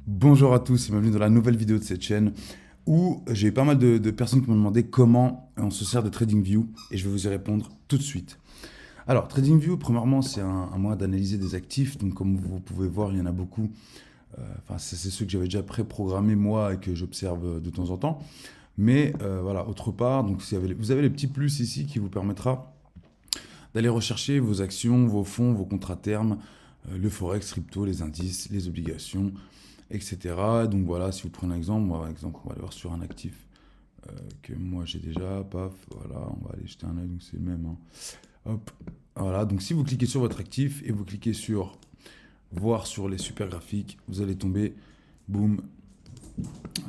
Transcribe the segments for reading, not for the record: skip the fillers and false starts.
Bonjour à tous et bienvenue dans la nouvelle vidéo de cette chaîne où j'ai eu pas mal de personnes qui m'ont demandé comment on se sert de TradingView et je vais vous y répondre tout de suite. Alors, TradingView, premièrement, c'est un moyen d'analyser des actifs. Donc, comme vous pouvez voir, il y en a beaucoup. Enfin, c'est ceux que j'avais déjà préprogrammés moi et que j'observe de temps en temps. Mais voilà, autre part, donc vous avez les petits plus ici qui vous permettra d'aller rechercher vos actions, vos fonds, vos contrats termes, le forex, crypto, les indices, les obligations, etc. Donc voilà, si vous prenez un exemple, moi, par exemple, on va aller voir sur un actif que moi j'ai déjà, paf, voilà, on va aller jeter un œil, donc c'est le même, hein. Hop, voilà, donc si vous cliquez sur votre actif et vous cliquez sur voir sur les super graphiques, vous allez tomber, boum,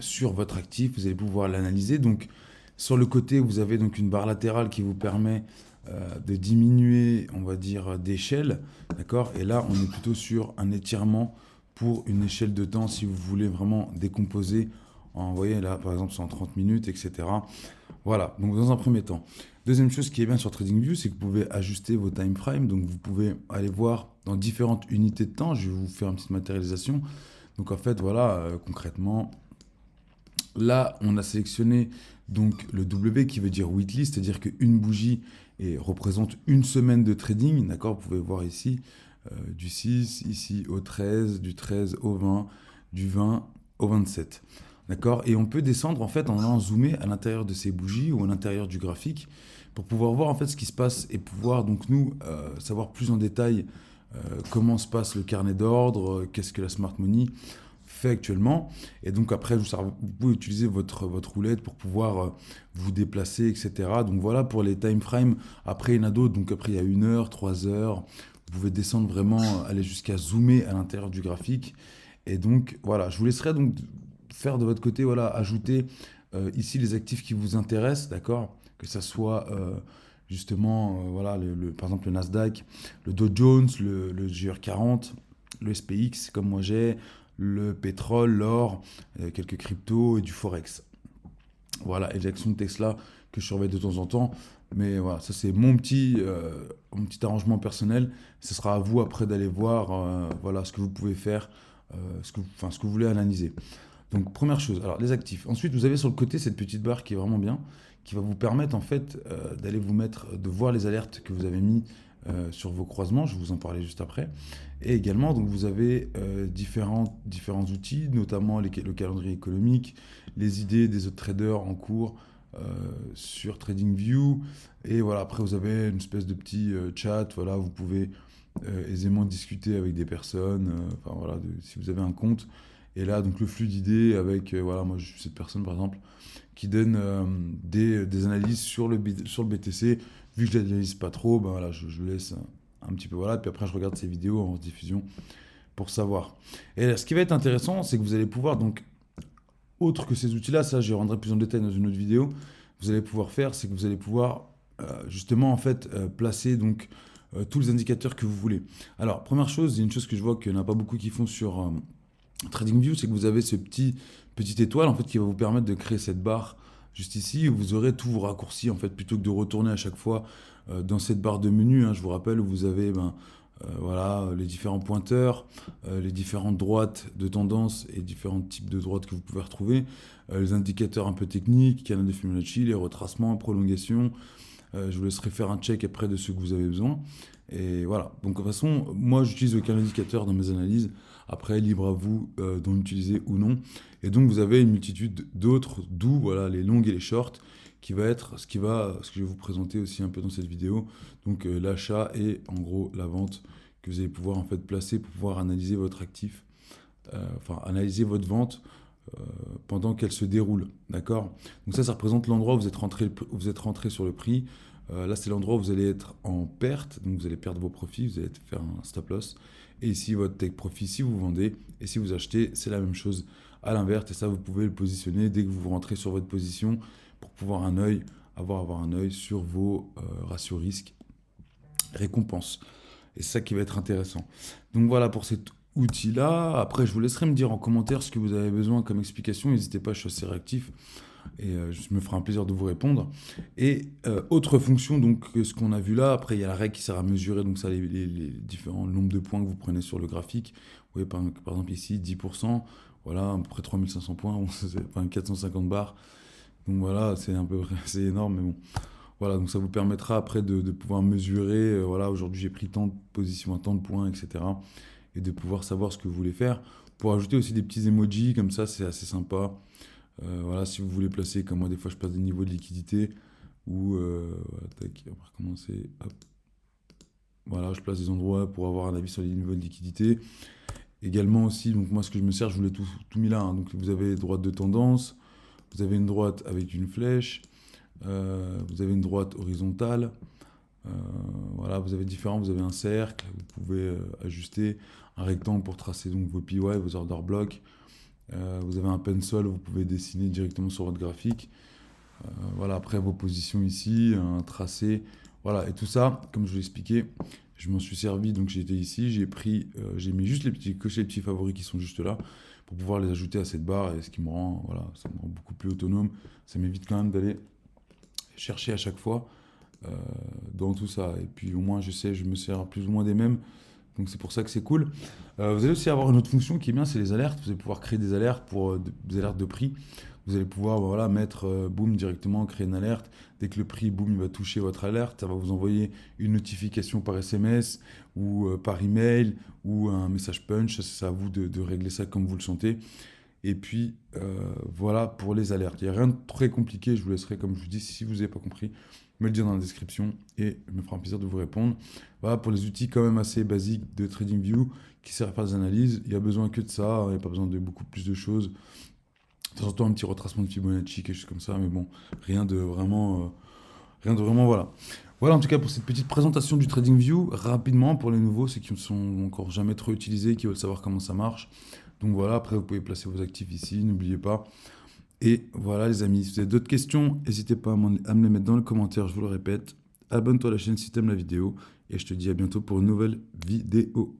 sur votre actif, vous allez pouvoir l'analyser. Donc sur le côté, vous avez donc une barre latérale qui vous permet de diminuer, on va dire, d'échelle, d'accord. Et là, on est plutôt sur un étirement pour une échelle de temps si vous voulez vraiment décomposer. Vous voyez là, par exemple, c'est en 30 minutes, etc. Voilà, donc dans un premier temps. Deuxième chose qui est bien sur TradingView, c'est que vous pouvez ajuster vos time frames. Donc vous pouvez aller voir dans différentes unités de temps. Je vais vous faire une petite matérialisation. Donc en fait, voilà, concrètement, là, on a sélectionné donc le W qui veut dire weekly, c'est-à-dire qu'une bougie représente une semaine de trading. D'accord, vous pouvez voir ici du 6, ici au 13, du 13 au 20, du 20 au 27. D'accord, et on peut descendre en fait en allant zoomer à l'intérieur de ces bougies ou à l'intérieur du graphique pour pouvoir voir en fait ce qui se passe et pouvoir donc nous savoir plus en détail comment se passe le carnet d'ordre, qu'est-ce que la smart money fait actuellement. Et donc après, vous pouvez utiliser votre roulette pour pouvoir vous déplacer, etc. Donc voilà pour les time frames. Après, il y en a d'autres. Donc après, il y a 1 heure, 3 heures. Vous pouvez descendre vraiment, aller jusqu'à zoomer à l'intérieur du graphique. Et donc voilà, je vous laisserai donc faire de votre côté, voilà, ajouter ici les actifs qui vous intéressent, d'accord? Que ça soit justement, voilà, par exemple le Nasdaq, le Dow Jones, le GR40, le SPX, comme moi j'ai, le pétrole, l'or, quelques cryptos et du forex. Voilà, et l'action de Tesla que je surveille de temps en temps. Mais voilà, ça c'est mon petit arrangement personnel. Ce sera à vous après d'aller voir voilà, ce que vous pouvez faire, ce que vous voulez analyser. Donc première chose, alors les actifs. Ensuite, vous avez sur le côté cette petite barre qui est vraiment bien, qui va vous permettre en fait d'aller vous mettre, de voir les alertes que vous avez mis sur vos croisements. Je vais vous en parler juste après. Et également, donc vous avez différents outils, notamment le calendrier économique, les idées des autres traders en cours sur TradingView. Et voilà, après vous avez une espèce de petit chat. Voilà, vous pouvez aisément discuter avec des personnes. Enfin voilà, si vous avez un compte. Et là, donc le flux d'idées avec, voilà, moi je suis cette personne par exemple qui donne des analyses sur le BTC. Vu que je l'analyse pas trop, ben voilà, je laisse un petit peu, voilà. Puis après, je regarde ces vidéos en diffusion pour savoir. Et là, ce qui va être intéressant, c'est que vous allez pouvoir, donc, autre que ces outils-là, ça, je rendrai plus en détail dans une autre vidéo, vous allez pouvoir faire, c'est que vous allez pouvoir, justement, en fait, placer, donc, tous les indicateurs que vous voulez. Alors, première chose, il y a une chose que je vois qu'il n'y en a pas beaucoup qui font sur TradingView, c'est que vous avez ce petit étoile en fait qui va vous permettre de créer cette barre juste ici où vous aurez tous vos raccourcis en fait plutôt que de retourner à chaque fois dans cette barre de menu, hein. Je vous rappelle où vous avez voilà, les différents pointeurs, les différentes droites de tendance et différents types de droites que vous pouvez retrouver, les indicateurs un peu techniques, canal de Fibonacci, les retracements, prolongations. Je vous laisserai faire un check après de ce que vous avez besoin. Et voilà. Donc, de toute façon, moi, j'utilise aucun indicateur dans mes analyses. Après, libre à vous d'en utiliser ou non. Et donc, vous avez une multitude d'autres, d'où voilà, les longues et les shorts, qui va être ce que je vais vous présenter aussi un peu dans cette vidéo. Donc, l'achat et en gros la vente que vous allez pouvoir en fait placer pour pouvoir analyser votre actif, enfin analyser votre vente euh, pendant qu'elle se déroule. D'accord. Donc ça représente l'endroit où vous êtes rentré sur le prix. Là, c'est l'endroit où vous allez être en perte, donc vous allez perdre vos profits, vous allez faire un stop loss. Et ici, votre take profit si vous vendez, et si vous achetez, c'est la même chose à l'inverse. Et ça, vous pouvez le positionner dès que vous rentrez sur votre position pour pouvoir avoir un œil sur vos ratios risques récompenses. Et c'est ça qui va être intéressant. Donc voilà pour cet outil-là. Après, je vous laisserai me dire en commentaire ce que vous avez besoin comme explication. N'hésitez pas, je suis assez réactif. et je me ferai un plaisir de vous répondre. Et autre fonction, donc ce qu'on a vu là, après il y a la règle qui sert à mesurer donc ça, les différents nombres de points que vous prenez sur le graphique. Vous voyez par exemple ici 10%, voilà, à peu près 3500 points, bon, enfin 450 barres. Donc voilà, c'est un peu c'est énorme, mais bon. Voilà, donc ça vous permettra après de pouvoir mesurer, voilà, aujourd'hui j'ai pris tant de positions à tant de points, etc. Et de pouvoir savoir ce que vous voulez faire. Pour ajouter aussi des petits emojis, comme ça c'est assez sympa. Voilà, si vous voulez placer, comme moi des fois je place des niveaux de liquidité, ou, voilà, tac, on va recommencer, hop. Voilà, je place des endroits pour avoir un avis sur les niveaux de liquidité. Également aussi, donc moi ce que je me sers, je vous l'ai tout mis là, hein. Donc vous avez droite de tendance, vous avez une droite avec une flèche, vous avez une droite horizontale, euh, voilà, vous avez différents, vous avez un cercle, vous pouvez ajuster un rectangle pour tracer donc vos PY, vos order blocks. Vous avez un pencil, vous pouvez dessiner directement sur votre graphique. Voilà, après vos positions ici, un tracé. Voilà, et tout ça, comme je vous l'ai expliqué, je m'en suis servi. Donc j'ai été ici, j'ai mis juste coché les petits favoris qui sont juste là pour pouvoir les ajouter à cette barre. Et ce qui me rend, voilà, ça me rend beaucoup plus autonome. Ça m'évite quand même d'aller chercher à chaque fois euh, dans tout ça. Et puis au moins, je sais, je me sers plus ou moins des mêmes. Donc c'est pour ça que c'est cool. Vous allez aussi avoir une autre fonction qui est bien, c'est les alertes. Vous allez pouvoir créer des alertes pour des alertes de prix. Vous allez pouvoir voilà, mettre boom directement, créer une alerte. Dès que le prix boom il va toucher votre alerte, ça va vous envoyer une notification par SMS ou par email ou un message punch. C'est à vous de régler ça comme vous le sentez. Et puis voilà pour les alertes. Il n'y a rien de très compliqué. Je vous laisserai, comme je vous dis, si vous n'avez pas compris, me le dire dans la description et il me fera un plaisir de vous répondre. Voilà pour les outils quand même assez basiques de TradingView qui servent à faire des analyses. Il n'y a besoin que de ça, il n'y a pas besoin de beaucoup plus de choses. De temps en temps, un petit retracement de Fibonacci, quelque chose comme ça, mais bon, rien de vraiment, voilà. Voilà en tout cas pour cette petite présentation du TradingView. Rapidement, pour les nouveaux, ceux qui ne sont encore jamais trop utilisés, qui veulent savoir comment ça marche. Donc voilà, après vous pouvez placer vos actifs ici, n'oubliez pas. Et voilà les amis, si vous avez d'autres questions, n'hésitez pas à me les mettre dans les commentaires, je vous le répète. Abonne-toi à la chaîne si tu aimes la vidéo. Et je te dis à bientôt pour une nouvelle vidéo.